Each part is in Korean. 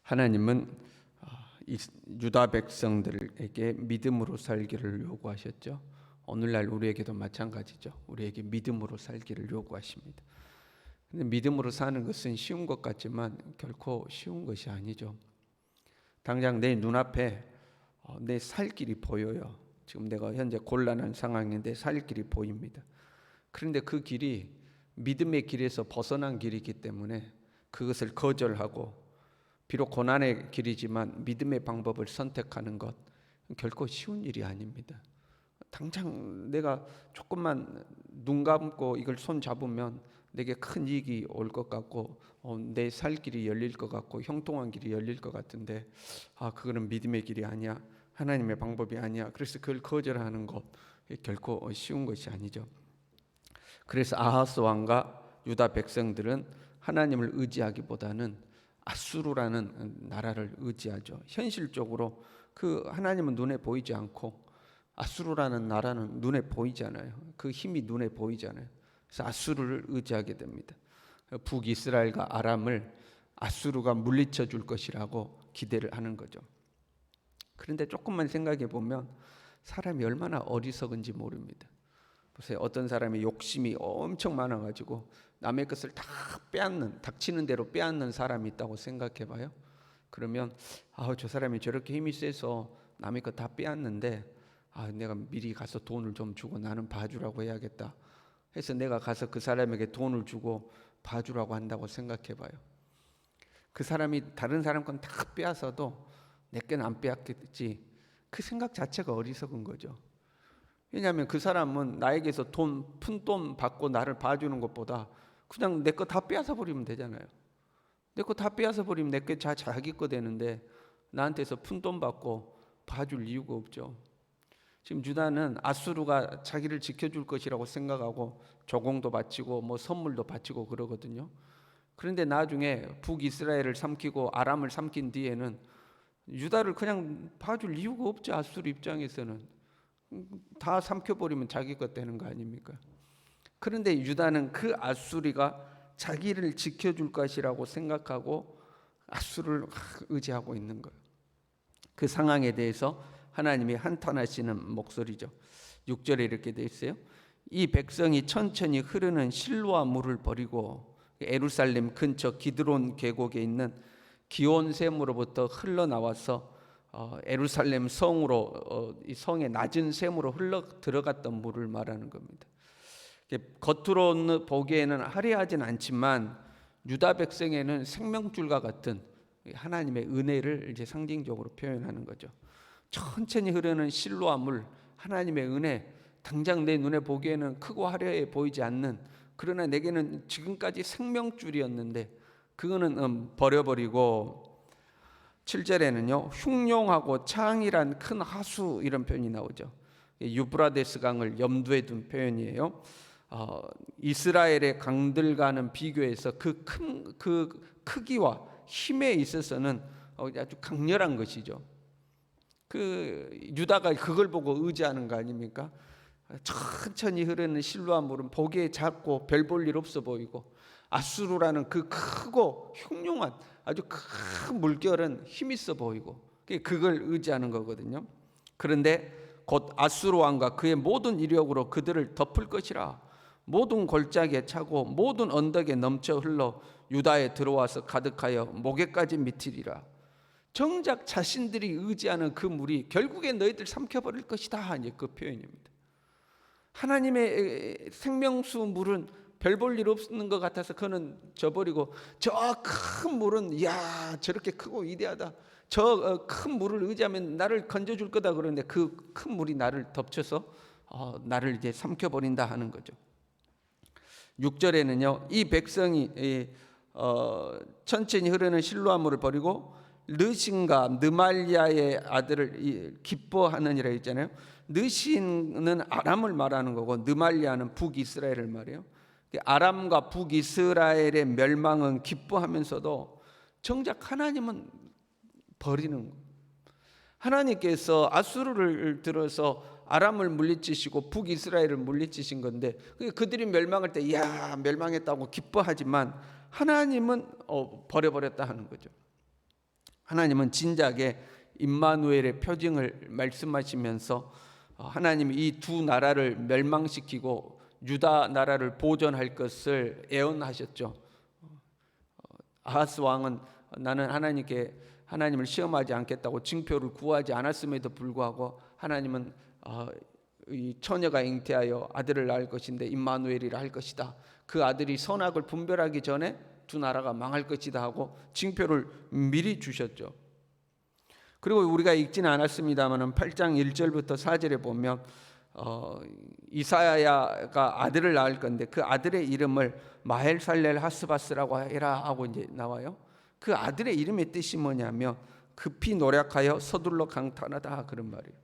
하나님은 유다 백성들에게 믿음으로 살기를 요구하셨죠. 오늘날 우리에게도 마찬가지죠. 우리에게 믿음으로 살기를 요구하십니다. 근데 믿음으로 사는 것은 쉬운 것 같지만 결코 쉬운 것이 아니죠. 당장 내 눈앞에 내 살 길이 보여요. 지금 내가 현재 곤란한 상황인데 살 길이 보입니다. 그런데 그 길이 믿음의 길에서 벗어난 길이기 때문에 그것을 거절하고, 비록 고난의 길이지만 믿음의 방법을 선택하는 것, 결코 쉬운 일이 아닙니다. 당장 내가 조금만 눈 감고 이걸 손 잡으면 내게 큰 이익이 올 것 같고, 내 살 길이 열릴 것 같고, 형통한 길이 열릴 것 같은데, 그거는 믿음의 길이 아니야, 하나님의 방법이 아니야. 그래서 그걸 거절하는 것, 결코 쉬운 것이 아니죠. 그래서 아하스 왕과 유다 백성들은 하나님을 의지하기보다는 아수르라는 나라를 의지하죠. 현실적으로 그 하나님은 눈에 보이지 않고 아수르라는 나라는 눈에 보이잖아요. 그 힘이 눈에 보이잖아요. 그래서 아수르를 의지하게 됩니다. 북이스라엘과 아람을 아수르가 물리쳐 줄 것이라고 기대를 하는 거죠. 그런데 조금만 생각해 보면 사람이 얼마나 어리석은지 모릅니다. 보세요. 어떤 사람이 욕심이 엄청 많아가지고 남의 것을 다 빼앗는, 닥치는 대로 빼앗는 사람이 있다고 생각해 봐요. 그러면 저 사람이 저렇게 힘이 세서 남의 것 다 빼앗는데 내가 미리 가서 돈을 좀 주고 나는 봐주라고 해야겠다 해서 내가 가서 그 사람에게 돈을 주고 봐주라고 한다고 생각해 봐요. 그 사람이 다른 사람 건 다 빼앗아도 내 건 안 빼앗겠지, 그 생각 자체가 어리석은 거죠. 왜냐하면 그 사람은 나에게서 푼돈 받고 나를 봐주는 것보다 그냥 내 거 다 빼앗아 버리면 되잖아요. 내 거 다 빼앗아 버리면 내 게 자기 거 되는데 나한테서 푼돈 받고 봐줄 이유가 없죠. 지금 유다는 아수르가 자기를 지켜줄 것이라고 생각하고 조공도 바치고 선물도 바치고 그러거든요. 그런데 나중에 북이스라엘을 삼키고 아람을 삼킨 뒤에는 유다를 그냥 봐줄 이유가 없죠. 아수르 입장에서는 다 삼켜버리면 자기 것 되는 거 아닙니까? 그런데 유다는 그 아수리가 자기를 지켜줄 것이라고 생각하고 아수르를 의지하고 있는 거예요. 그 상황에 대해서 하나님이 한탄하시는 목소리죠. 6절에 이렇게 되어 있어요. 이 백성이 천천히 흐르는 실로아 물을 버리고 예루살렘 근처 기드론 계곡에 있는 기온샘으로부터 흘러나와서 예루살렘 성으로, 이 성의 낮은 샘으로 흘러 들어갔던 물을 말하는 겁니다. 겉으로 보기에는 화려하진 않지만 유다 백성에는 생명줄과 같은 하나님의 은혜를 이제 상징적으로 표현하는 거죠. 천천히 흐르는 실로아 물, 하나님의 은혜, 당장 내 눈에 보기에는 크고 화려해 보이지 않는, 그러나 내게는 지금까지 생명줄이었는데 그거는 버려버리고, 7절에는요 흉룡하고 창이란 큰 하수, 이런 표현이 나오죠. 유브라데스 강을 염두에 둔 표현이에요. 이스라엘의 강들과는 비교해서 그 크기와 힘에 있어서는 아주 강렬한 것이죠. 그 유다가 그걸 보고 의지하는 거 아닙니까? 천천히 흐르는 실로아 물은 보기에 작고 별 볼 일 없어 보이고, 아수르라는 그 크고 흉흉한 아주 큰 물결은 힘 있어 보이고, 그걸 의지하는 거거든요. 그런데 곧 아수르 왕과 그의 모든 이력으로 그들을 덮을 것이라. 모든 골짜기에 차고 모든 언덕에 넘쳐 흘러 유다에 들어와서 가득하여 목에까지 미치리라. 정작 자신들이 의지하는 그 물이 결국에 너희들 삼켜버릴 것이다, 그 표현입니다. 하나님의 생명수 물은 별 볼 일 없는 것 같아서 그는 져버리고, 저 큰 물은 저렇게 크고 위대하다, 저 큰 물을 의지하면 나를 건져줄 거다 그러는데 그 큰 물이 나를 덮쳐서 나를 이제 삼켜버린다 하는 거죠. 6절에는요 이 백성이 천천히 흐르는 실로아 물을 버리고 르신과 느말리아의 아들을 기뻐하느니라 했잖아요. 르신은 아람을 말하는 거고 느말리아는 북이스라엘을 말해요. 아람과 북이스라엘의 멸망은 기뻐하면서도 정작 하나님은 버리는 거예요. 하나님께서 아수르를 들어서 아람을 물리치시고 북이스라엘을 물리치신 건데, 그들이 멸망할 때 멸망했다고 기뻐하지만 하나님은 버려버렸다 하는 거죠. 하나님은 진작에 임마누엘의 표징을 말씀하시면서 하나님이 이 두 나라를 멸망시키고 유다 나라를 보존할 것을 예언하셨죠. 아하스 왕은 나는 하나님을 시험하지 않겠다고 징표를 구하지 않았음에도 불구하고 하나님은 이 처녀가 잉태하여 아들을 낳을 것인데 임마누엘이라 할 것이다. 그 아들이 선악을 분별하기 전에 두 나라가 망할 것이다 하고 징표를 미리 주셨죠. 그리고 우리가 읽지는 않았습니다만 8장 1절부터 4절에 보면 이사야가 아들을 낳을 건데 그 아들의 이름을 마헬살렐 하스바스라고 해라 하고 이제 나와요. 그 아들의 이름의 뜻이 뭐냐면 급히 노력하여 서둘러 강탄하다 그런 말이에요.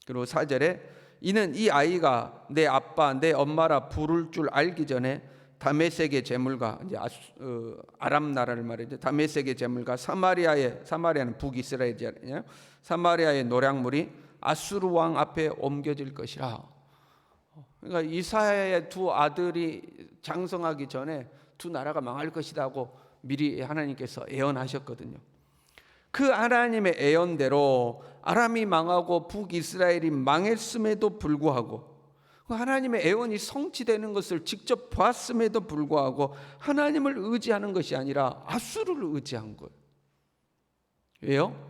그리고 4절에 이는 이 아이가 내 아빠 내 엄마라 부를 줄 알기 전에 다메섹의 제물과 이제 아람 나라를 말이죠. 다메섹의 제물과 사마리아는 북이스라엘이잖아요. 사마리아의 노략물이 아수르 왕 앞에 옮겨질 것이라. 그러니까 이사야의 두 아들이 장성하기 전에 두 나라가 망할 것이라고 미리 하나님께서 예언하셨거든요. 그 하나님의 예언대로 아람이 망하고 북이스라엘이 망했음에도 불구하고 하나님의 예언이 성취되는 것을 직접 봤음에도 불구하고 하나님을 의지하는 것이 아니라 아수르를 의지한 거예요. 왜요?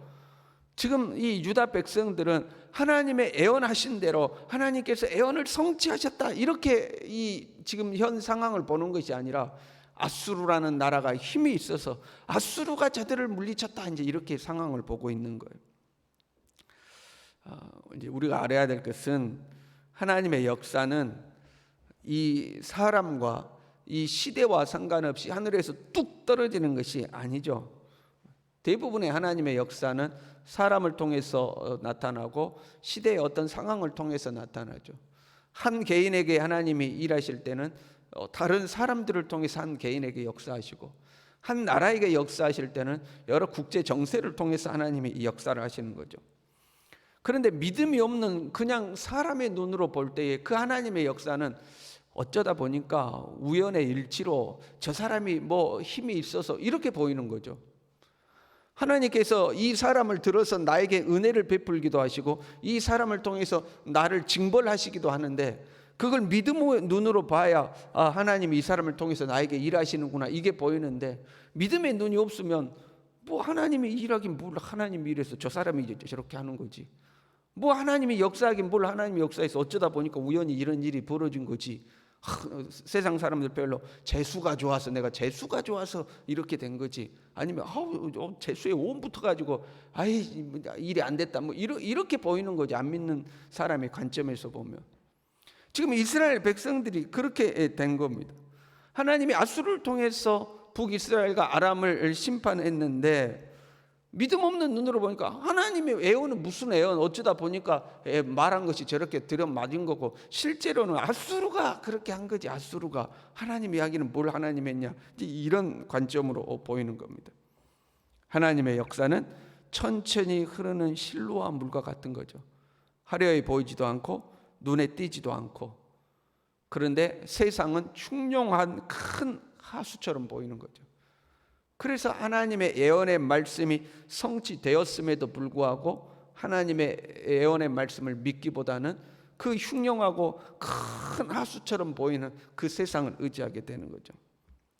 지금 이 유다 백성들은 하나님의 예언하신 대로 하나님께서 예언을 성취하셨다 이렇게 이 지금 현 상황을 보는 것이 아니라 아수르라는 나라가 힘이 있어서 아수르가 저들을 물리쳤다 이제 이렇게 상황을 보고 있는 거예요. 이제 우리가 알아야 될 것은 하나님의 역사는 이 사람과 이 시대와 상관없이 하늘에서 뚝 떨어지는 것이 아니죠. 대부분의 하나님의 역사는 사람을 통해서 나타나고 시대의 어떤 상황을 통해서 나타나죠. 한 개인에게 하나님이 일하실 때는 다른 사람들을 통해서 한 개인에게 역사하시고 한 나라에게 역사하실 때는 여러 국제 정세를 통해서 하나님이 이 역사를 하시는 거죠. 그런데 믿음이 없는 그냥 사람의 눈으로 볼 때에 그 하나님의 역사는 어쩌다 보니까 우연의 일치로 저 사람이 뭐 힘이 있어서 이렇게 보이는 거죠. 하나님께서 이 사람을 들어서 나에게 은혜를 베풀기도 하시고 이 사람을 통해서 나를 징벌하시기도 하는데 그걸 믿음의 눈으로 봐야 하나님이 이 사람을 통해서 나에게 일하시는구나 이게 보이는데 믿음의 눈이 없으면 뭐 하나님이 일하긴 뭘 하나님이 일해서 저 사람이 이제 저렇게 하는 거지. 뭐 하나님이 역사하긴 뭘 하나님이 역사해서 어쩌다 보니까 우연히 이런 일이 벌어진 거지. 세상 사람들 별로 재수가 좋아서 내가 재수가 좋아서 이렇게 된 거지. 아니면 재수에 온 붙어가지고 일이 안 됐다. 뭐 이렇게 보이는 거지. 안 믿는 사람의 관점에서 보면 지금 이스라엘 백성들이 그렇게 된 겁니다. 하나님이 아수르를 통해서 북이스라엘과 아람을 심판했는데 믿음 없는 눈으로 보니까 하나님의 예언은 무슨 예언 어쩌다 보니까 말한 것이 저렇게 들여맞은 거고 실제로는 아수르가 그렇게 한 거지. 아수르가 하나님 이야기는 뭘 하나님 했냐 이런 관점으로 보이는 겁니다. 하나님의 역사는 천천히 흐르는 실로와 물과 같은 거죠. 화려해 보이지도 않고 눈에 띄지도 않고 그런데 세상은 충룡한 큰 하수처럼 보이는 거죠. 그래서 하나님의 예언의 말씀이 성취되었음에도 불구하고 하나님의 예언의 말씀을 믿기보다는 그 흉흉하고 큰 하수처럼 보이는 그 세상을 의지하게 되는 거죠.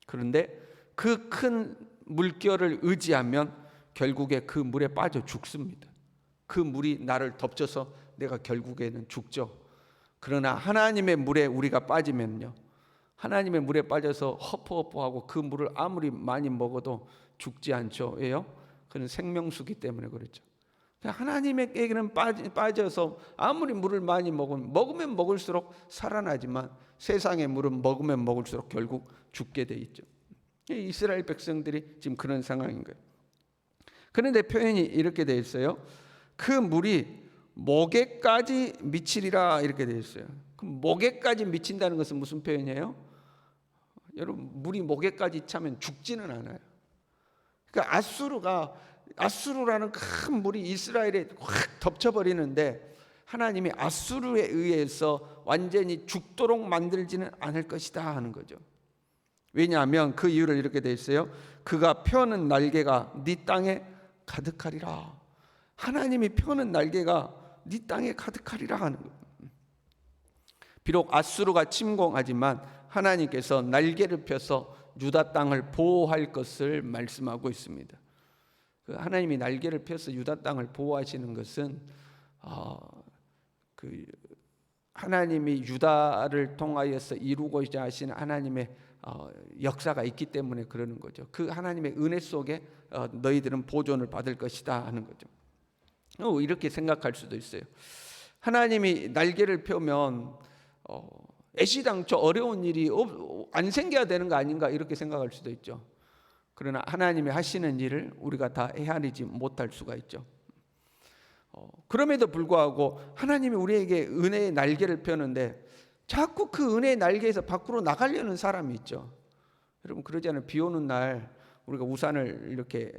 그런데 그 큰 물결을 의지하면 결국에 그 물에 빠져 죽습니다. 그 물이 나를 덮쳐서 내가 결국에는 죽죠. 그러나 하나님의 물에 우리가 빠지면요, 하나님의 물에 빠져서 허포허포하고 그 물을 아무리 많이 먹어도 죽지 않죠. 왜요? 그는 생명수기 때문에 그렇죠. 하나님에게는 빠져서 아무리 물을 많이 먹으면 먹을수록 살아나지만 세상의 물은 먹으면 먹을수록 결국 죽게 돼 있죠. 이스라엘 백성들이 지금 그런 상황인 거예요. 그런데 표현이 이렇게 돼 있어요. 그 물이 목에까지 미치리라 이렇게 돼 있어요. 그럼 목에까지 미친다는 것은 무슨 표현이에요? 여러분 물이 목에까지 차면 죽지는 않아요. 그러니까 아수르라는 큰 물이 이스라엘에 확 덮쳐버리는데 하나님이 아수르에 의해서 완전히 죽도록 만들지는 않을 것이다 하는 거죠. 왜냐하면 그 이유를 이렇게 돼 있어요. 그가 펴는 날개가 네 땅에 가득하리라. 하나님이 펴는 날개가 네 땅에 가득하리라 하는 거예요. 비록 아수르가 침공하지만 하나님께서 날개를 펴서 유다 땅을 보호할 것을 말씀하고 있습니다. 그 하나님이 날개를 펴서 유다 땅을 보호하시는 것은 그 하나님이 유다를 통하여서 이루고자 하시는 하나님의 역사가 있기 때문에 그러는 거죠. 그 하나님의 은혜 속에 너희들은 보존을 받을 것이다 하는 거죠. 이렇게 생각할 수도 있어요. 하나님이 날개를 펴면 애시당초 어려운 일이 안 생겨야 되는 거 아닌가 이렇게 생각할 수도 있죠. 그러나 하나님이 하시는 일을 우리가 다 헤아리지 못할 수가 있죠. 그럼에도 불구하고 하나님이 우리에게 은혜의 날개를 펴는데 자꾸 그 은혜의 날개에서 밖으로 나가려는 사람이 있죠. 여러분 그러지 않아요? 비 오는 날 우리가 우산을 이렇게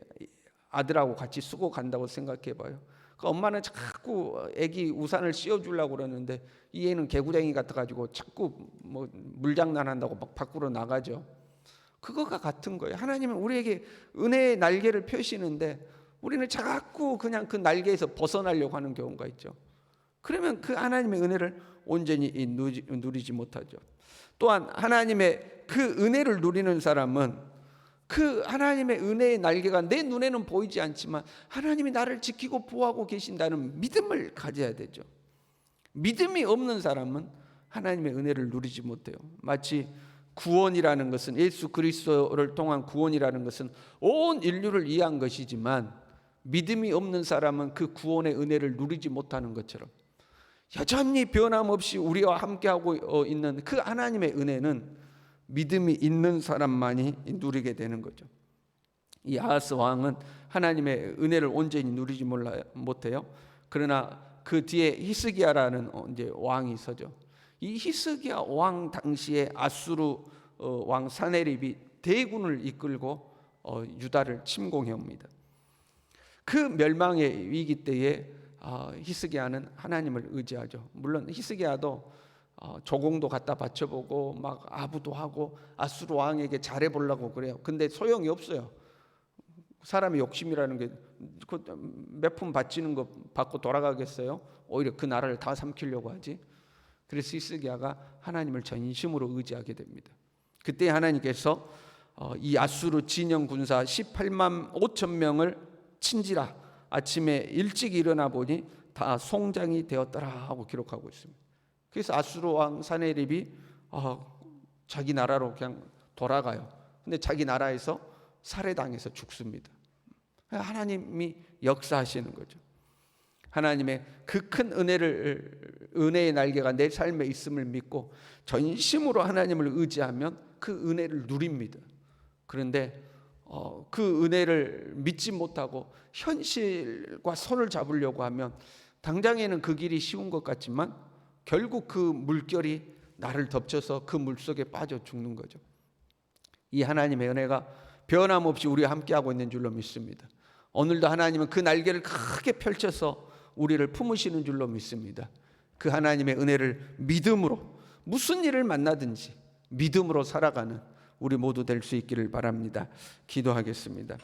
아들하고 같이 쓰고 간다고 생각해 봐요. 그 엄마는 자꾸 애기 우산을 씌워주려고 그러는데 이 애는 개구쟁이 같아가지고 자꾸 뭐 물장난한다고 막 밖으로 나가죠. 그거가 같은 거예요. 하나님은 우리에게 은혜의 날개를 펴시는데 우리는 자꾸 그냥 그 날개에서 벗어나려고 하는 경우가 있죠. 그러면 그 하나님의 은혜를 온전히 누리지 못하죠. 또한 하나님의 그 은혜를 누리는 사람은 그 하나님의 은혜의 날개가 내 눈에는 보이지 않지만 하나님이 나를 지키고 보호하고 계신다는 믿음을 가져야 되죠. 믿음이 없는 사람은 하나님의 은혜를 누리지 못해요. 마치 구원이라는 것은 예수 그리스도를 통한 구원이라는 것은 온 인류를 위한 것이지만 믿음이 없는 사람은 그 구원의 은혜를 누리지 못하는 것처럼 여전히 변함없이 우리와 함께하고 있는 그 하나님의 은혜는 믿음이 있는 사람만이 누리게 되는 거죠. 이 아하스 왕은 하나님의 은혜를 온전히 누리지 못해요. 그러나 그 뒤에 히스기야라는 이제 왕이 서죠. 이 히스기야 왕 당시에 아수르 왕 사네립이 대군을 이끌고 유다를 침공해 옵니다. 그 멸망의 위기 때에 히스기야는 하나님을 의지하죠. 물론 히스기야도 조공도 갖다 바쳐보고 막 아부도 하고 아수르 왕에게 잘해보려고 그래요. 근데 소용이 없어요. 사람의 욕심이라는 게 몇 푼 바치는 거 받고 돌아가겠어요? 오히려 그 나라를 다 삼키려고 하지. 그래서 히스기야가 하나님을 전심으로 의지하게 됩니다. 그때 하나님께서 이 아수르 진영 군사 18만 5천 명을 친지라 아침에 일찍 일어나 보니 다 송장이 되었더라 하고 기록하고 있습니다. 그래서 아수르 왕 사네립이 자기 나라로 그냥 돌아가요. 근데 자기 나라에서 살해당해서 죽습니다. 하나님이 역사하시는 거죠. 하나님의 그 큰 은혜의 날개가 내 삶에 있음을 믿고 전심으로 하나님을 의지하면 그 은혜를 누립니다. 그런데 그 은혜를 믿지 못하고 현실과 손을 잡으려고 하면 당장에는 그 길이 쉬운 것 같지만 결국 그 물결이 나를 덮쳐서 그 물속에 빠져 죽는 거죠. 이 하나님의 은혜가 변함없이 우리와 함께하고 있는 줄로 믿습니다. 오늘도 하나님은 그 날개를 크게 펼쳐서 우리를 품으시는 줄로 믿습니다. 그 하나님의 은혜를 믿음으로 무슨 일을 만나든지 믿음으로 살아가는 우리 모두 될 수 있기를 바랍니다. 기도하겠습니다.